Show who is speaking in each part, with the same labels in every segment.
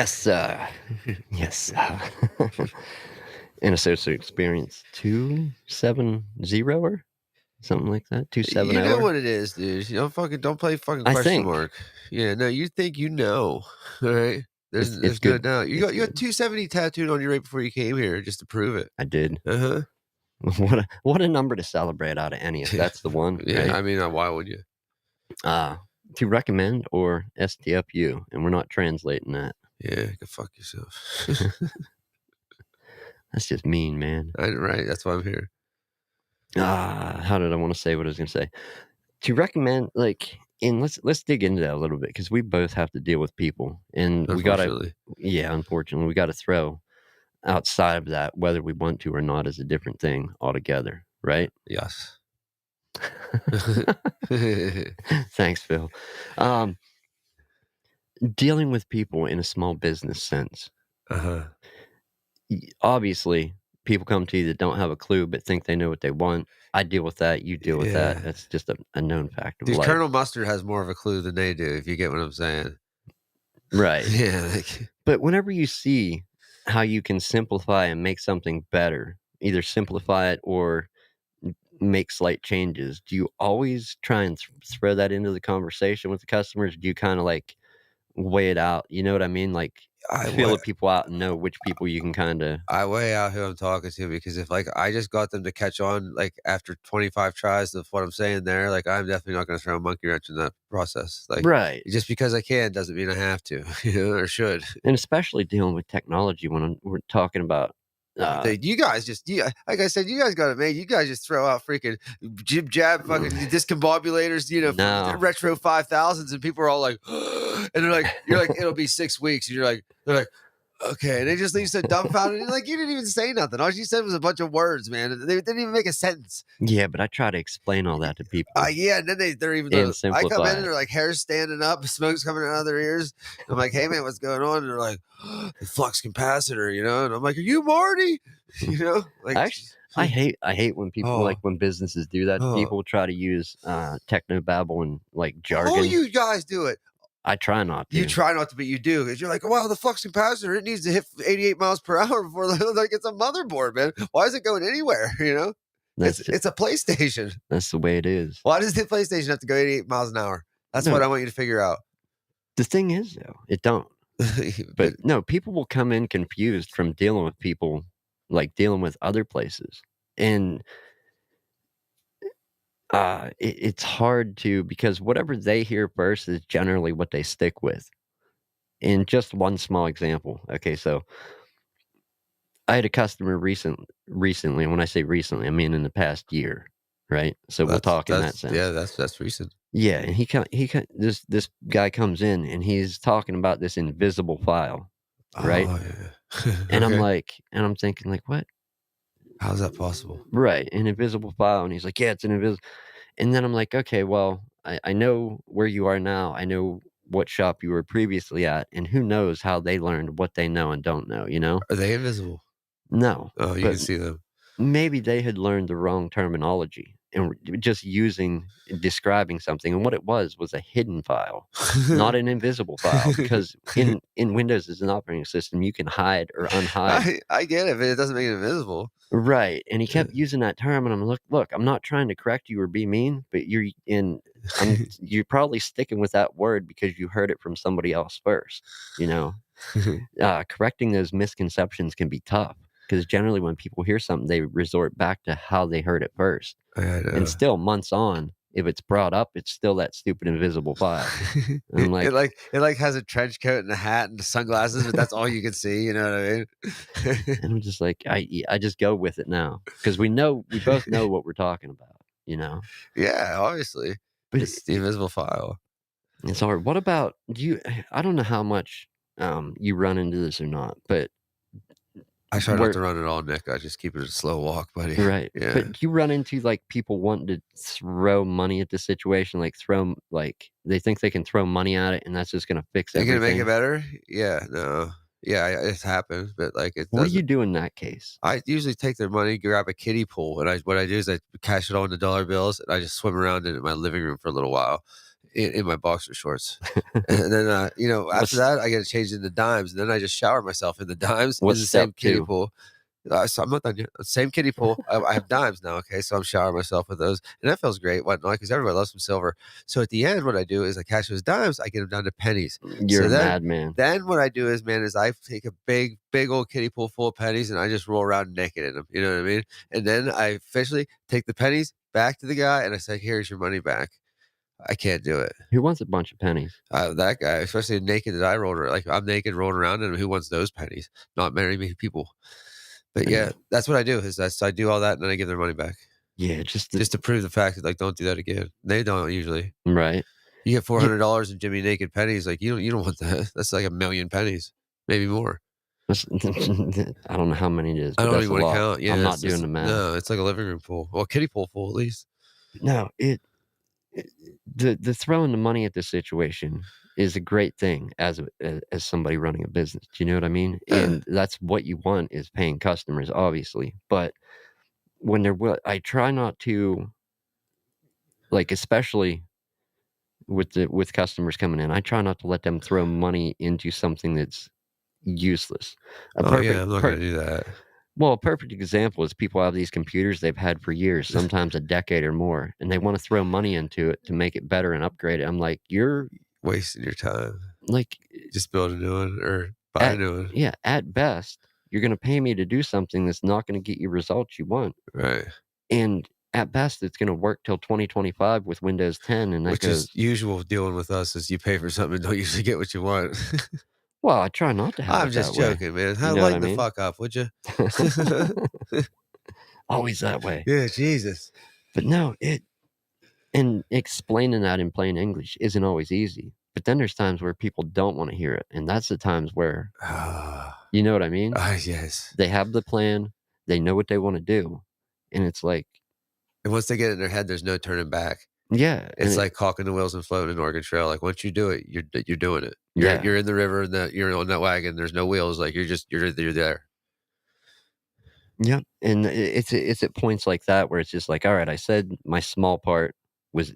Speaker 1: Yes, sir. Yes, sir. And associate experience 270 or something like that. 270.
Speaker 2: You know what it is, dude. You don't play fucking
Speaker 1: I
Speaker 2: question
Speaker 1: think
Speaker 2: mark. Yeah, no, you think you know, all right?
Speaker 1: it's
Speaker 2: There's no
Speaker 1: good.
Speaker 2: doubt. You
Speaker 1: It's
Speaker 2: got
Speaker 1: good.
Speaker 2: 270 tattooed on you right before you came here just to prove it.
Speaker 1: I did.
Speaker 2: Uh-huh.
Speaker 1: What a number to celebrate out of any if that's the one,
Speaker 2: Yeah,
Speaker 1: right?
Speaker 2: I mean, why would you?
Speaker 1: To recommend or STFU, and we're not translating that.
Speaker 2: Yeah, go fuck yourself.
Speaker 1: That's just mean, man.
Speaker 2: Right, that's why I'm here.
Speaker 1: How did I want to say what I was going to say? To recommend, like, and let's dig into that a little bit because we both have to deal with people, and we gotta,
Speaker 2: Unfortunately.
Speaker 1: unfortunately, we gotta throw outside of that whether we want to or not is a different thing altogether, right?
Speaker 2: Yes.
Speaker 1: Thanks, Phil. Dealing with people in a small business sense.
Speaker 2: Uh-huh.
Speaker 1: Obviously, people come to you that don't have a clue but think they know what they want. I deal with that. You deal with that.
Speaker 2: Yeah.
Speaker 1: That's just a known fact of
Speaker 2: Dude,
Speaker 1: life.
Speaker 2: Colonel Mustard has more of a clue than they do, if you get what I'm saying.
Speaker 1: Right.
Speaker 2: Yeah.
Speaker 1: But whenever you see how you can simplify and make something better, either simplify it or make slight changes, do you always try and throw that into the conversation with the customers? Do you kind of like weigh it out? You know what I mean? Like feel the people out and know which people you can kind of.
Speaker 2: I weigh out who I'm talking to because if like I just got them to catch on like after 25 tries of what I'm saying there, like I'm definitely not going to throw a monkey wrench in that process. Like
Speaker 1: Right.
Speaker 2: just because I can doesn't mean I have to, or should.
Speaker 1: And especially dealing with technology when we're talking about.
Speaker 2: You guys like I said, you guys got it made. You guys just throw out freaking jib jab fucking discombobulators,
Speaker 1: No.
Speaker 2: retro 5000s, and people are all like, and they're like, you're like, it'll be 6 weeks, and they're like, okay, and they just leave so dumbfounded. Like you didn't even say nothing. All you said was a bunch of words, man. They didn't even make a sentence.
Speaker 1: Yeah, but I try to explain all that to people.
Speaker 2: Yeah, and then they're even. I come in and they're like hair standing up, smoke's coming out of their ears. I'm like, hey man, what's going on? And they're like, the flux capacitor, and I'm like, are you Marty? Like
Speaker 1: actually, I hate when people like when businesses do that. People try to use techno babble and like jargon.
Speaker 2: Oh, you guys do it.
Speaker 1: I try not to.
Speaker 2: You try not to, but you do because you're like, well, the flux capacitor, it needs to hit 88 miles per hour before like it's a motherboard, man. Why is it going anywhere? It's a PlayStation.
Speaker 1: That's the way it is.
Speaker 2: Why does the PlayStation have to go 88 miles an hour? That's what I want you to figure out.
Speaker 1: The thing is, though, it don't. But no, people will come in confused from dealing with people, like dealing with other places. And it's hard to, because whatever they hear first is generally what they stick with. In just one small example. Okay, so I had a customer recently, and when I say recently, I mean in the past year, right? So we'll talk in that sense.
Speaker 2: Yeah, that's recent.
Speaker 1: Yeah, and this guy comes in and he's talking about this invisible file, right?
Speaker 2: Oh, yeah.
Speaker 1: And I'm thinking like, what?
Speaker 2: How's that possible?
Speaker 1: Right, an invisible file, and he's like, yeah, it's an invisible. And then I'm like, okay, well, I know where you are now. I know what shop you were previously at, and who knows how they learned what they know and don't know,
Speaker 2: Are they invisible?
Speaker 1: No.
Speaker 2: Oh, you can see them.
Speaker 1: Maybe they had learned the wrong terminology and just describing something. And what it was a hidden file, not an invisible file. Because in Windows as an operating system, you can hide or unhide.
Speaker 2: I get it, but it doesn't make it invisible.
Speaker 1: Right. And he kept using that term, and I'm like, look, I'm not trying to correct you or be mean, but you're probably sticking with that word because you heard it from somebody else first. Correcting those misconceptions can be tough because generally when people hear something, they resort back to how they heard it first. And still months on, if it's brought up, it's still that stupid invisible file. And
Speaker 2: it has a trench coat and a hat and sunglasses, but that's all you can see. You know what I mean?
Speaker 1: And I'm just like, I just go with it now because we both know what we're talking about.
Speaker 2: Yeah, obviously. But it's the invisible file.
Speaker 1: It's hard. What about you? I don't know how much you run into this or not, but
Speaker 2: I try not to run at all, Nick. I just keep it a slow walk, buddy.
Speaker 1: Right.
Speaker 2: Yeah.
Speaker 1: But you run into like people wanting to throw money at the situation, they think they can throw money at it and that's just going to fix everything.
Speaker 2: You're going to make it better? Yeah, no. Yeah, it's happened, but like it.
Speaker 1: What do you do in that case?
Speaker 2: I usually take their money, grab a kiddie pool, and what I do is I cash it all into dollar bills, and I just swim around in my living room for a little while. in my boxer shorts. And then, after
Speaker 1: What's
Speaker 2: that, I get to change into dimes, and then I just shower myself in the dimes in
Speaker 1: what's
Speaker 2: the
Speaker 1: step
Speaker 2: same kiddie
Speaker 1: 2?
Speaker 2: pool. So I'm not done yet. Same kiddie pool. I have dimes now, okay? So I'm showering myself with those, and that feels great, whatnot, because everybody loves some silver. So at the end, what I do is I cash those dimes, I get them down to pennies.
Speaker 1: You're
Speaker 2: So
Speaker 1: a
Speaker 2: then
Speaker 1: madman.
Speaker 2: then what I do is, man, is I take a big old kiddie pool full of pennies, and I just roll around naked in them, you know what I mean? And then I officially take the pennies back to the guy, and I say, "Here's your money back." I can't do it.
Speaker 1: Who wants a bunch of pennies?
Speaker 2: That guy, especially naked that I rolled around, like, I'm naked rolling around, and who wants those pennies? Not very many people. But
Speaker 1: Yeah.
Speaker 2: yeah, that's what I do is I do all that, and then I give their money back
Speaker 1: Yeah, just the
Speaker 2: just to prove the fact that, like, don't do that again. They don't usually.
Speaker 1: right.
Speaker 2: You get
Speaker 1: Yeah,
Speaker 2: $400 in Jimmy naked pennies, like, you don't want that. That's like 1,000,000 pennies, maybe more.
Speaker 1: that's I don't know how many it is,
Speaker 2: I
Speaker 1: but
Speaker 2: don't
Speaker 1: that's
Speaker 2: even
Speaker 1: a
Speaker 2: wanna
Speaker 1: lot.
Speaker 2: count.
Speaker 1: I'm
Speaker 2: Yeah,
Speaker 1: not
Speaker 2: it's
Speaker 1: doing
Speaker 2: just
Speaker 1: the math.
Speaker 2: no, it's like a living room pool. Well, kiddie pool full at least.
Speaker 1: No, the throwing the money at the situation is a great thing as somebody running a business. Do you know what I mean?
Speaker 2: Yeah.
Speaker 1: And that's what you want is paying customers, obviously. But when they're I try not to like, especially with customers coming in, I try not to let them throw money into something that's useless. A
Speaker 2: Oh, yeah,
Speaker 1: perfect
Speaker 2: I'm not
Speaker 1: per
Speaker 2: gonna do that.
Speaker 1: Well, a perfect example is people have these computers they've had for years, sometimes a decade or more, and they wanna throw money into it to make it better and upgrade it. I'm like, "You're
Speaker 2: Wasting your time.
Speaker 1: like,
Speaker 2: Just build a new one or buy a
Speaker 1: at
Speaker 2: new one.
Speaker 1: yeah, at best, you're gonna pay me to do something that's not gonna get you results you want,
Speaker 2: Right.
Speaker 1: and at best, it's gonna work till 2025 with Windows 10," and that
Speaker 2: Which is
Speaker 1: goes,
Speaker 2: usual dealing with us is you pay for something and don't usually get what you want.
Speaker 1: "Well, I try not to have
Speaker 2: I'm
Speaker 1: it
Speaker 2: just
Speaker 1: that way."
Speaker 2: joking, man.
Speaker 1: You
Speaker 2: How
Speaker 1: know what I
Speaker 2: lighten the
Speaker 1: mean?
Speaker 2: fuck up, would you?
Speaker 1: Always that way.
Speaker 2: Yeah, Jesus.
Speaker 1: But no, and explaining that in plain English isn't always easy, but then there's times where people don't wanna hear it, and that's the times where
Speaker 2: Ah,
Speaker 1: you know what I mean?
Speaker 2: yes.
Speaker 1: They have the plan, they know what they wanna do, and it's like
Speaker 2: And once they get it in their head, there's no turning back.
Speaker 1: yeah, and
Speaker 2: It's like caulking the wheels and floating an Oregon Trail. Like once you do it, you're doing it. You're
Speaker 1: yeah.
Speaker 2: you're in the river and you're on that wagon. There's no wheels. Like you're there.
Speaker 1: Yep, and it's at points like that where it's just like, "Alright, I said my small part was,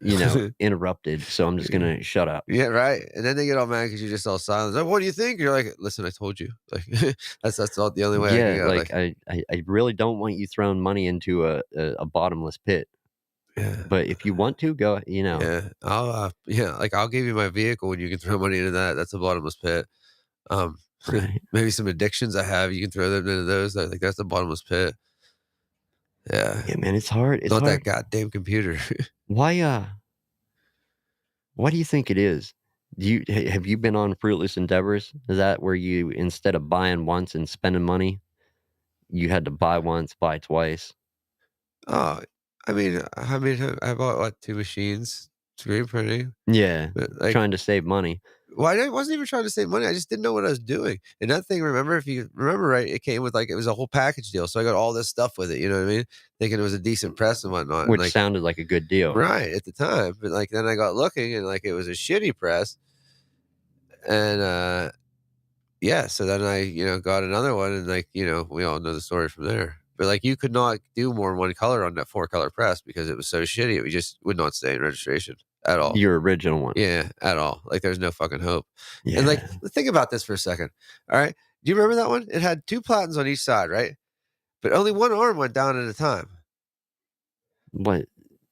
Speaker 1: interrupted, so I'm just gonna shut up."
Speaker 2: Yeah, right. And then they get all mad because you just all silent. Like, what do you think? You're like, listen, I told you. Like that's all the only way I can
Speaker 1: Yeah,
Speaker 2: go.
Speaker 1: like,
Speaker 2: Like,
Speaker 1: I really don't want you throwing money into a bottomless pit,
Speaker 2: yeah.
Speaker 1: but if you want to, go
Speaker 2: Yeah, like I'll give you my vehicle and you can throw money into that. That's a bottomless pit. Um,
Speaker 1: right.
Speaker 2: maybe some addictions I have, you can throw them into those. I think that's a bottomless pit. Yeah,
Speaker 1: Yeah, man, it's
Speaker 2: not that
Speaker 1: hard.
Speaker 2: goddamn computer.
Speaker 1: Why, why do you think it is? Have you been on Fruitless Endeavors? Is that where you instead of buying once and spending money, you had to buy once, buy twice?
Speaker 2: Oh, I bought what 2 machines, screen printing,
Speaker 1: Yeah,
Speaker 2: but like,
Speaker 1: trying to save money.
Speaker 2: well, I wasn't even trying to save money. I just didn't know what I was doing. And that thing, remember, if you remember right, it came with like it was a whole package deal. So I got all this stuff with it. You know what I mean? Thinking it was a decent press and whatnot. And
Speaker 1: Which
Speaker 2: like,
Speaker 1: sounded like a good deal.
Speaker 2: right at the time, but like then I got looking and like it was a shitty press. And yeah, so then I, got another one and like, we all know the story from there. But like you could not do more than one color on that 4-color press because it was so shitty. It just would not stay in registration at all.
Speaker 1: Your original one.
Speaker 2: Yeah, at all. Like there's no fucking hope. And like
Speaker 1: Yeah.
Speaker 2: think about this for a second. All right. Do you remember that one? It had 2 platens on each side, right? But only one arm went down at a time.
Speaker 1: What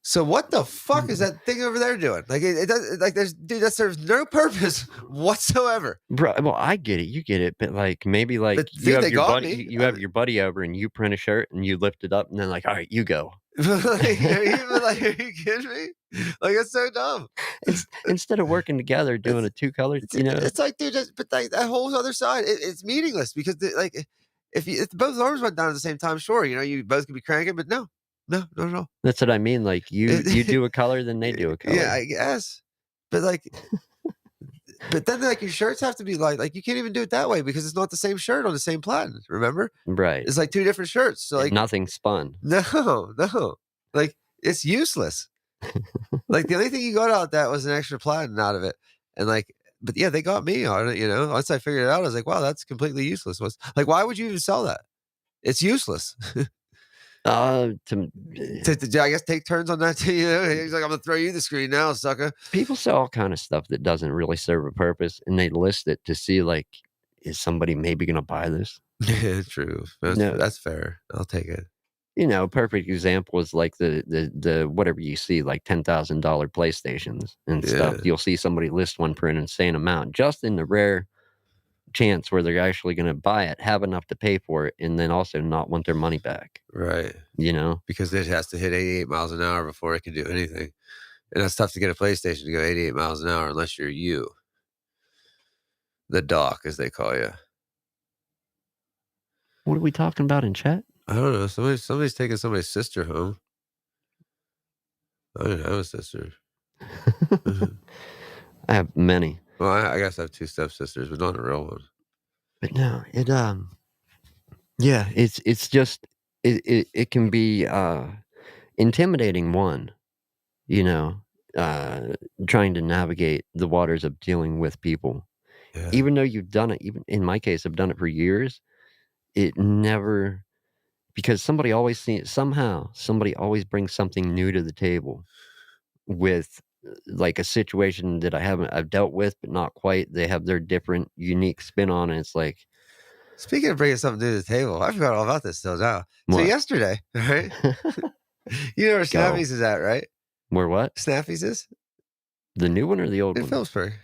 Speaker 2: So what the fuck is that thing over there doing? Like it does like there's dude that serves no purpose whatsoever.
Speaker 1: bro, well, I get it, you get it, but, like, maybe, like,
Speaker 2: But dude, they got me.
Speaker 1: you have your buddy over and you print a shirt and you lift it up and then like, "Alright, you go."
Speaker 2: Are you kidding me? Like it's so dumb.
Speaker 1: Instead of working together doing
Speaker 2: It's
Speaker 1: a 2 colors,
Speaker 2: it's like, dude, but like that whole other side, it's meaningless because like if both arms went down at the same time, sure, you both could be cranking, but no, no, no, no.
Speaker 1: that's what I mean, like, you do a color, then they do a
Speaker 2: Yeah,
Speaker 1: color.
Speaker 2: I guess. But like, but then like your shirts have to be like you can't even do it that way because it's not the same shirt on the same platen. Remember,
Speaker 1: Right,
Speaker 2: it's like 2 different shirts. So
Speaker 1: and
Speaker 2: like,
Speaker 1: nothing spun.
Speaker 2: no, no, like it's useless. Like the only thing you got out of that was an extra platen out of it, and like, but yeah, they got me on it. Once I figured it out, I was like, wow, that's completely useless. Like, why would you even sell that? It's useless.
Speaker 1: To
Speaker 2: I guess take turns on that too. You know, he's like, I'm gonna throw you the screen now, sucker.
Speaker 1: people sell all kind of stuff that doesn't really serve a purpose, and they list it to see, like, is somebody maybe gonna buy this?
Speaker 2: Yeah, true.
Speaker 1: No,
Speaker 2: That's fair. I'll take it.
Speaker 1: perfect example is like the whatever you see, like $10,000 PlayStations and stuff.
Speaker 2: Yeah,
Speaker 1: You'll see somebody list one for an insane amount, just in the rare chance where they're actually gonna buy it, have enough to pay for it, and then also not want their money back,
Speaker 2: right.
Speaker 1: you know?
Speaker 2: Because it has to hit 88 miles an hour before it can do anything, and that's tough to get a PlayStation to go 88 miles an hour unless you're the doc, as they call you.
Speaker 1: What are we talking about in chat?
Speaker 2: I don't know. Somebody's taking somebody's sister home. I didn't have a sister.
Speaker 1: I have many,
Speaker 2: Well, I guess I have two stepsisters, but not a real one.
Speaker 1: but no, yeah, it's just it can be, intimidating, one, you know, uh, trying to navigate the waters of dealing with people.
Speaker 2: Yeah.
Speaker 1: Even though you've done it, even in my case, I've done it for years, it never, because somebody always brings something new to the table with, like, a situation that I've dealt with, but not quite. They have their different unique spin on it. It's like,
Speaker 2: Speaking of bringing something to the table, I forgot all about this till now. So
Speaker 1: "What?"
Speaker 2: yesterday, right? You know where
Speaker 1: Go.
Speaker 2: Snappy's is at, right?
Speaker 1: Where what?
Speaker 2: Snappy's is
Speaker 1: The new one or the old
Speaker 2: in
Speaker 1: one?
Speaker 2: Phillipsburg.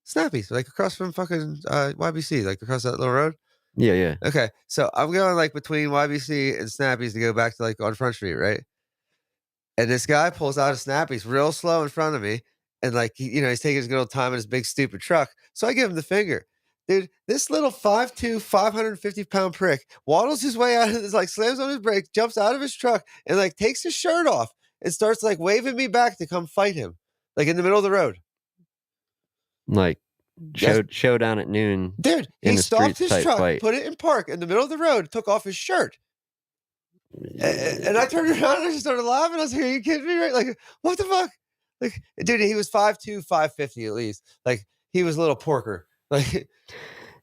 Speaker 2: Snappy's, like across from fucking YBC, like across that little road.
Speaker 1: Yeah, yeah.
Speaker 2: Okay, so I'm going like between YBC and Snappy's to go back to like on Front Street, right? And this guy pulls out a Snappy's real slow in front of me, and like he's taking his good old time in his big stupid truck. So I give him the finger. Dude, this little 5'2", 550-pound prick waddles his way out of this, like slams on his brakes, jumps out of his truck, and like takes his shirt off and starts like waving me back to come fight him, like in the middle of the road.
Speaker 1: Like,
Speaker 2: Yes,
Speaker 1: showdown at noon
Speaker 2: dude, he
Speaker 1: in the
Speaker 2: stopped
Speaker 1: streets
Speaker 2: his
Speaker 1: type
Speaker 2: truck,
Speaker 1: fight.
Speaker 2: put it in park in the middle of the road, took off his shirt. And I turned around and I just started laughing. I was like, "Are you kidding me? Right? Like, what the fuck?" Like, dude, he was 5'2", 550 at least. Like, he was a little porker. Like,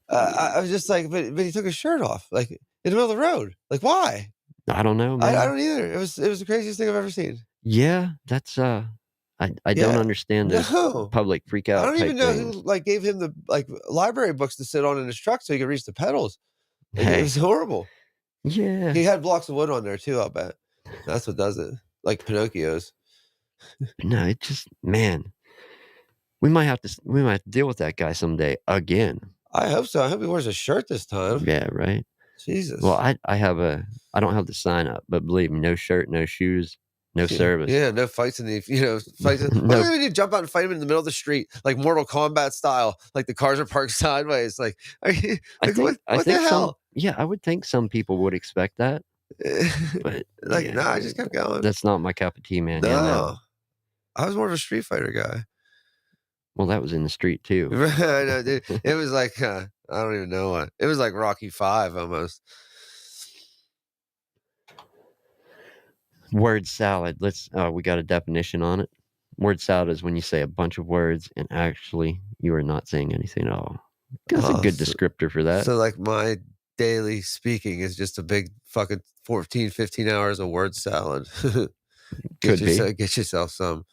Speaker 2: I was just like, but he took his shirt off, like in the middle of the road. Like, why?
Speaker 1: I don't know,
Speaker 2: I
Speaker 1: man.
Speaker 2: don't either. It was the craziest thing I've ever seen.
Speaker 1: Yeah, that's, I don't
Speaker 2: Yeah,
Speaker 1: understand those
Speaker 2: no,
Speaker 1: public freak
Speaker 2: I
Speaker 1: out
Speaker 2: don't even
Speaker 1: type
Speaker 2: know who
Speaker 1: things.
Speaker 2: like gave him the like library books to sit on in his truck so he could reach the pedals. Like, it was
Speaker 1: Hey,
Speaker 2: horrible.
Speaker 1: yeah.
Speaker 2: He had blocks of wood on there too. I'll bet that's what does it. Like Pinocchio's.
Speaker 1: No, it just, man, we might have to deal with that guy someday again.
Speaker 2: I hope so. I hope he wears a shirt this time.
Speaker 1: Yeah, right? Well,
Speaker 2: Jesus.
Speaker 1: I don't have the sign up, but believe me, no shirt, no shoes, no service.
Speaker 2: Yeah, no fights in the fights. What are
Speaker 1: No,
Speaker 2: they gonna do? Jump out and fight him in the middle of the street, like Mortal Kombat style, like the cars are parked sideways. Like, are you like
Speaker 1: I
Speaker 2: what the
Speaker 1: think some
Speaker 2: hell?
Speaker 1: yeah, I would think some people would expect that, but
Speaker 2: Like,
Speaker 1: yeah,
Speaker 2: no, I just kept going.
Speaker 1: that's not my cup of tea, man. Yeah, no.
Speaker 2: No, I was more of a Street Fighter guy.
Speaker 1: Well, that was in the street too.
Speaker 2: I know, dude. It was like I don't even know what. It was like Rocky 5 almost.
Speaker 1: Word salad. We got a definition on it. Word salad is when you say a bunch of words and actually you are not saying anything at all. That's a
Speaker 2: Oh,
Speaker 1: good descriptor for that.
Speaker 2: so like my daily speaking is just a big fucking 14, 15 hours of word salad.
Speaker 1: Could be.
Speaker 2: Get yourself some.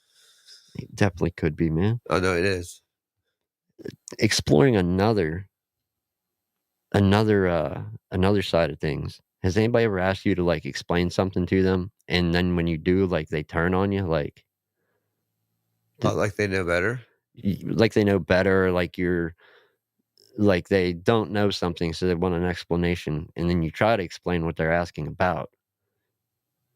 Speaker 1: It definitely could be, man.
Speaker 2: Oh no, it is.
Speaker 1: Exploring another side of things. Has anybody ever asked you to, like, explain something to them, and then when you do, like, they turn on you, like
Speaker 2: Oh, like they know better.
Speaker 1: like they know better, like like they don't know something, so they want an explanation, and then you try to explain what they're asking about,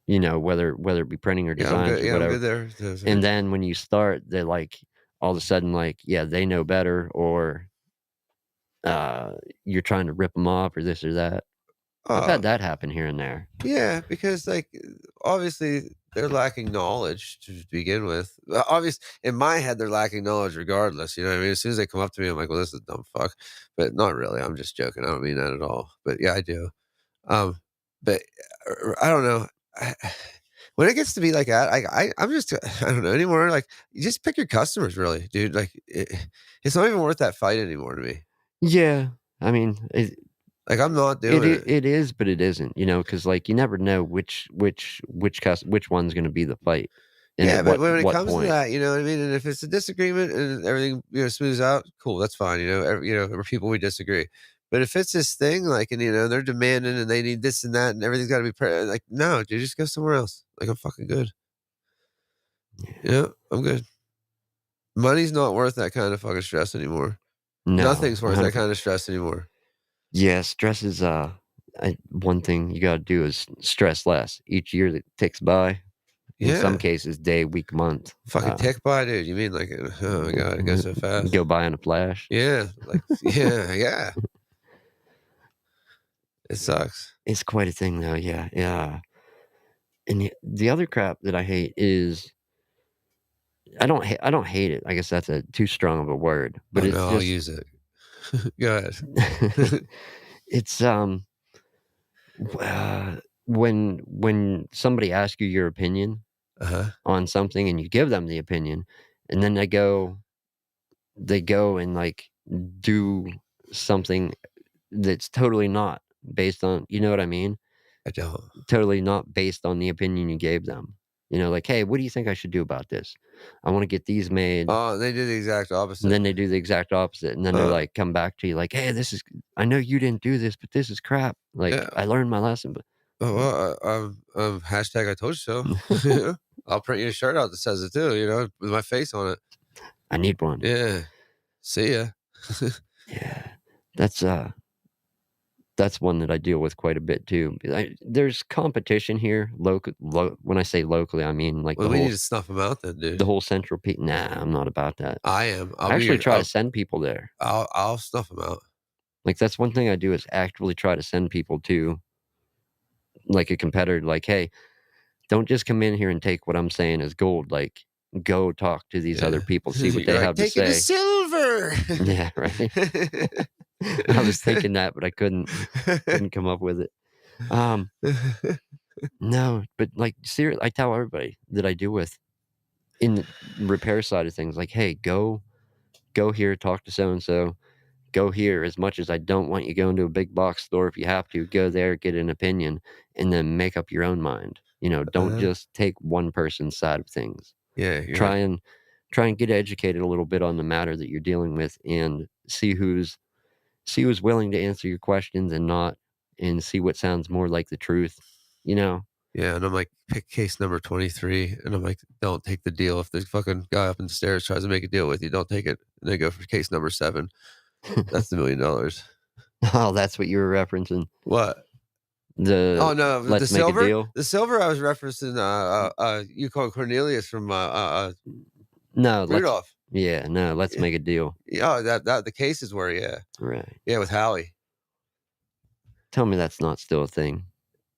Speaker 1: whether it be printing or
Speaker 2: Yeah, I'm
Speaker 1: designs
Speaker 2: good.
Speaker 1: or
Speaker 2: Yeah, I'm
Speaker 1: whatever.
Speaker 2: good there.
Speaker 1: And then when you start, they're like, all of a sudden, like, yeah, they know better, or you're trying to rip them off, or this or that. I've
Speaker 2: Oh,
Speaker 1: had that happen here and there.
Speaker 2: yeah, because like obviously they're lacking knowledge to begin with. In my head, they're lacking knowledge regardless. You know what I mean? As soon as they come up to me, I'm like, "Well, this is a dumb fuck," but not really. I'm just joking. I don't mean that at all. But yeah, I do. Um, but I don't know. I, when it gets to be like that, I'm just I don't know anymore. Like, you just pick your customers, really, dude. Like, it's not even worth that fight anymore to me.
Speaker 1: Yeah, I mean,
Speaker 2: Like, I'm not doing it.
Speaker 1: It is, but it isn't, you know, because like, you never know which one's gonna be the fight, and
Speaker 2: Yeah,
Speaker 1: at
Speaker 2: but when it
Speaker 1: what
Speaker 2: comes to
Speaker 1: point.
Speaker 2: that, you know what I mean? And if it's a disagreement and everything, smooths out, cool, that's fine, or people we disagree. But if it's this thing, like, and, they're demanding and they need this and that and everything's gotta be like, no, dude, just go somewhere else. Like, I'm fucking good. I'm good. Money's not worth that kind of fucking stress anymore.
Speaker 1: No,
Speaker 2: Nothing's worth that
Speaker 1: 100.
Speaker 2: kind of stress anymore.
Speaker 1: Yeah, stress is, one thing you gotta do is stress less. Each year that ticks by, in some
Speaker 2: Yeah.
Speaker 1: cases, day, week, month,
Speaker 2: Fucking tick by, dude. You mean like, oh my god, it goes so fast.
Speaker 1: go by in a flash.
Speaker 2: Yeah, like, yeah, yeah. It sucks.
Speaker 1: It's quite a thing though, yeah, yeah. And the other crap that I hate is I don't hate it, I guess that's a too strong of a word, but
Speaker 2: Oh
Speaker 1: it's
Speaker 2: no, I'll
Speaker 1: just
Speaker 2: use it. Go ahead.
Speaker 1: it's, when somebody asks you your opinion
Speaker 2: Uh-huh.
Speaker 1: on something and you give them the opinion, and then they go and, like, do something that's totally not based on, you know what I mean?
Speaker 2: I don't.
Speaker 1: Totally not based on the opinion you gave them. You know, like, "Hey, what do you think I should do about this? I wanna get these made."
Speaker 2: Oh, they do the exact
Speaker 1: And
Speaker 2: opposite.
Speaker 1: then they do the exact opposite, and then they're
Speaker 2: Uh,
Speaker 1: like, come back to you like, "Hey, this is I know you didn't do this, but this is crap. Like,
Speaker 2: yeah.
Speaker 1: I learned my lesson, but."
Speaker 2: Oh, well, hashtag I told you so. I'll print you a shirt out that says it too, with my face on it.
Speaker 1: I need one.
Speaker 2: Yeah. See ya.
Speaker 1: Yeah. That's, that's one that I deal with quite a bit too. There's competition here, when I say locally, I mean, like,
Speaker 2: Well, we need to snuff them out then, dude.
Speaker 1: the whole central P nah, I'm not about that.
Speaker 2: I am.
Speaker 1: I actually try to send people there.
Speaker 2: I'll snuff them out.
Speaker 1: Like, that's one thing I do is actively try to send people to, like, a competitor, like, "Hey, don't just come in here and take what I'm saying as gold, like, go talk to these
Speaker 2: Yeah.
Speaker 1: other people, see what
Speaker 2: You're
Speaker 1: they
Speaker 2: like,
Speaker 1: have to
Speaker 2: take it to
Speaker 1: say."
Speaker 2: silver.
Speaker 1: Yeah, right? I was thinking that, but I couldn't come up with it. Um, no, but, like, I tell everybody that I deal with in the repair side of things, like, "Hey, go here, talk to so and so. Go here." As much as I don't want you going to a big box store, if you have to, go there, get an opinion, and then make up your own mind. You know, don't
Speaker 2: Uh-huh.
Speaker 1: just take one person's side of things.
Speaker 2: Yeah, you're
Speaker 1: Try
Speaker 2: right.
Speaker 1: and try and get educated a little bit on the matter that you're dealing with, and see who's willing to answer your questions and not, and see what sounds more like the truth, you know?
Speaker 2: Yeah, and I'm like, pick case number 23, and I'm like, don't take the deal. If the fucking guy up in the stairs tries to make a deal with you, don't take it. And they go for case number 7. That's the $1,000,000.
Speaker 1: Oh, that's what you were referencing.
Speaker 2: What?
Speaker 1: The
Speaker 2: Oh no, the
Speaker 1: "Let's make a
Speaker 2: silver?
Speaker 1: deal"?
Speaker 2: The silver I was referencing, you call Cornelius from
Speaker 1: No, let's
Speaker 2: Rudolph.
Speaker 1: yeah, no, "Let's
Speaker 2: Yeah,
Speaker 1: make a deal."
Speaker 2: yeah, that the cases were, yeah.
Speaker 1: Right.
Speaker 2: Yeah, with Howie.
Speaker 1: Tell me that's not still a thing.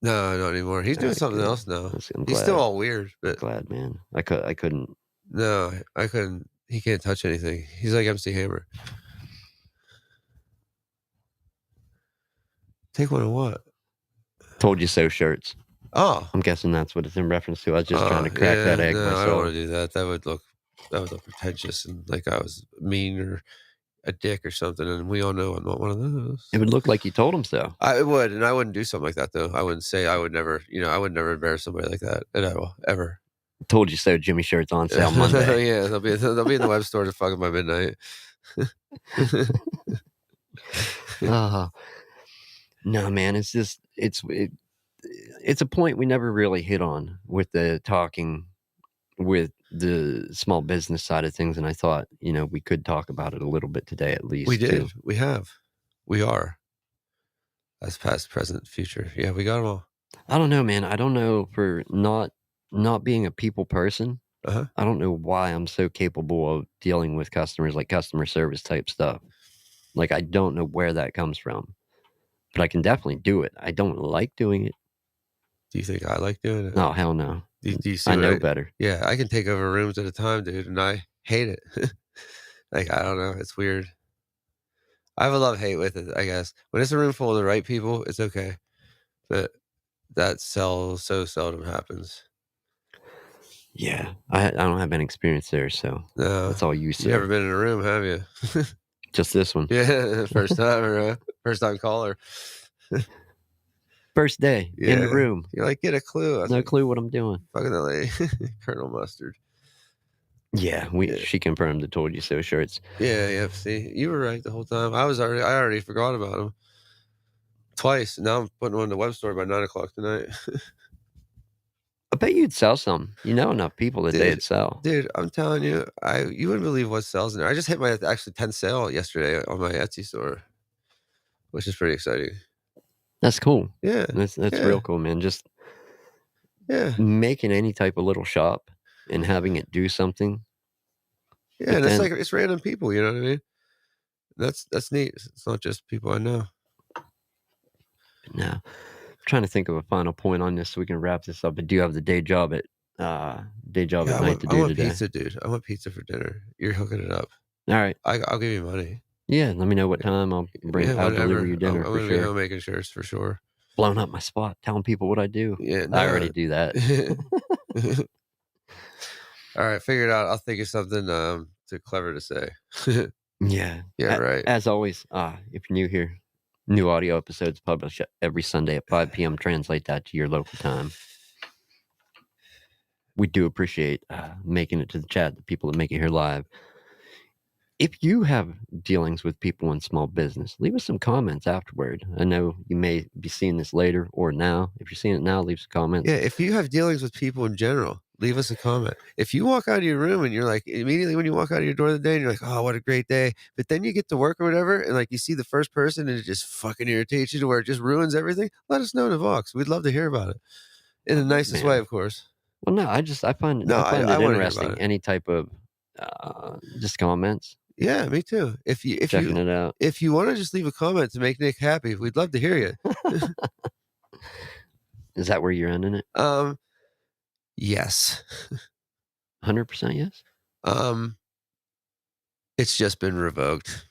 Speaker 2: No, not anymore. He's doing
Speaker 1: Alright,
Speaker 2: something
Speaker 1: good.
Speaker 2: else now.
Speaker 1: I'm
Speaker 2: He's still
Speaker 1: glad.
Speaker 2: all weird,
Speaker 1: I'm
Speaker 2: but
Speaker 1: glad, man. I couldn't.
Speaker 2: no, I couldn't. He can't touch anything. He's like MC Hammer. Take one of what?
Speaker 1: Told you so shirts.
Speaker 2: Oh,
Speaker 1: I'm guessing that's what it's in reference to. I was just trying to crack that
Speaker 2: yeah,
Speaker 1: egg
Speaker 2: no, I don't
Speaker 1: myself.
Speaker 2: wanna do that. That would look pretentious and like I was mean or a dick or something, and we all know I'm not one of those.
Speaker 1: It would look like you told him so.
Speaker 2: I would, and I wouldn't do something like that though. I wouldn't say I would never, I would never embarrass somebody like that at all, ever.
Speaker 1: Told you so Jimmy shirts on sale Monday.
Speaker 2: Yeah, they'll be in the web store to fucking by midnight.
Speaker 1: Oh, no, man, it's just it's a point we never really hit on with the talking with the small business side of things, and I thought, we could talk about it a little bit today at
Speaker 2: We
Speaker 1: least
Speaker 2: did.
Speaker 1: too.
Speaker 2: We have. We are. That's past, present, future. Yeah, we got them all.
Speaker 1: I don't know, man. I don't know, for not being a people person,
Speaker 2: Uh-huh.
Speaker 1: I don't know why I'm so capable of dealing with customers, like customer service type stuff. Like, I don't know where that comes from, but I can definitely do it. I don't like doing it.
Speaker 2: Do you think I like doing it?
Speaker 1: No, hell no.
Speaker 2: Do you see
Speaker 1: I
Speaker 2: what
Speaker 1: know better.
Speaker 2: yeah, I can take over rooms at a time, dude, and I hate it. Like, I don't know. It's weird. I have a love-hate with it, I guess. When it's a room full of the right people, it's okay. But that so seldom happens.
Speaker 1: Yeah, I don't have any experience there, so
Speaker 2: No.
Speaker 1: that's all you,
Speaker 2: You never
Speaker 1: sir.
Speaker 2: been in a room, have you?
Speaker 1: Just this one.
Speaker 2: Yeah, first time caller.
Speaker 1: First day in the
Speaker 2: Yeah.
Speaker 1: room.
Speaker 2: You're like, "Get a clue." I was
Speaker 1: No
Speaker 2: like,
Speaker 1: clue what I'm doing.
Speaker 2: "Fucking that lady, Colonel Mustard."
Speaker 1: Yeah,
Speaker 2: Yeah.
Speaker 1: she confirmed the "told you so" shirts.
Speaker 2: Yeah, yep, see, you were right the whole time. I already forgot about them twice, and now I'm putting them on the web store by 9 o'clock tonight.
Speaker 1: I bet you'd sell some. You know enough people that
Speaker 2: Dude
Speaker 1: they'd sell.
Speaker 2: dude, I'm telling you, you wouldn't believe what sells in there. I just hit my actually 10th sale yesterday on my Etsy store, which is pretty exciting.
Speaker 1: That's cool.
Speaker 2: Yeah,
Speaker 1: That's
Speaker 2: yeah,
Speaker 1: real cool, man. Just
Speaker 2: yeah,
Speaker 1: making any type of little shop and having it do something,
Speaker 2: yeah,
Speaker 1: but
Speaker 2: and it's
Speaker 1: then
Speaker 2: like it's random people, you know what I mean? That's neat. It's not just people I know.
Speaker 1: now trying to think of a final point on this so we can wrap this up. I do have the day job
Speaker 2: Yeah,
Speaker 1: at night to
Speaker 2: I
Speaker 1: do
Speaker 2: want
Speaker 1: today.
Speaker 2: pizza, dude. I want pizza for dinner. You're hooking it up.
Speaker 1: Alright.
Speaker 2: I'll give you money.
Speaker 1: Yeah, let me know what time
Speaker 2: Yeah,
Speaker 1: I'll deliver
Speaker 2: whatever.
Speaker 1: you
Speaker 2: I'm
Speaker 1: dinner for
Speaker 2: gonna be
Speaker 1: sure.
Speaker 2: home making shirts for sure.
Speaker 1: Blowing up my spot, telling people what I do.
Speaker 2: Yeah,
Speaker 1: I already
Speaker 2: no.
Speaker 1: do that.
Speaker 2: All right, figure it out. I'll think of something too clever to say.
Speaker 1: Yeah.
Speaker 2: Yeah, right.
Speaker 1: As always, if you're new here, new audio episodes published every Sunday at 5 p.m. Translate that to your local time. We do appreciate making it to the chat, the people that make it here live. If you have dealings with people in small business, leave us some comments afterward. I know you may be seeing this later or now. If you're seeing it now, leave some comments.
Speaker 2: Yeah, if you have dealings with people in general, leave us a comment. If you walk out of your room and you're like, immediately when you walk out of your door of the day, and you're like, oh, what a great day. But then you get to work or whatever, and like you see the first person and it just fucking irritates you to where it just ruins everything, let us know in the Vox. We'd love to hear about it. In the nicest way,
Speaker 1: Man.
Speaker 2: of course.
Speaker 1: Well, no,
Speaker 2: No,
Speaker 1: I find
Speaker 2: I
Speaker 1: it
Speaker 2: want to hear about
Speaker 1: interesting.
Speaker 2: it.
Speaker 1: Any type of just comments,
Speaker 2: Yeah, me too.
Speaker 1: checking it out.
Speaker 2: If you want to just leave a comment to make Nick happy, we'd love to hear you.
Speaker 1: Is that where you're ending it?
Speaker 2: Um, yes.
Speaker 1: 100% yes?
Speaker 2: Um, it's just been revoked.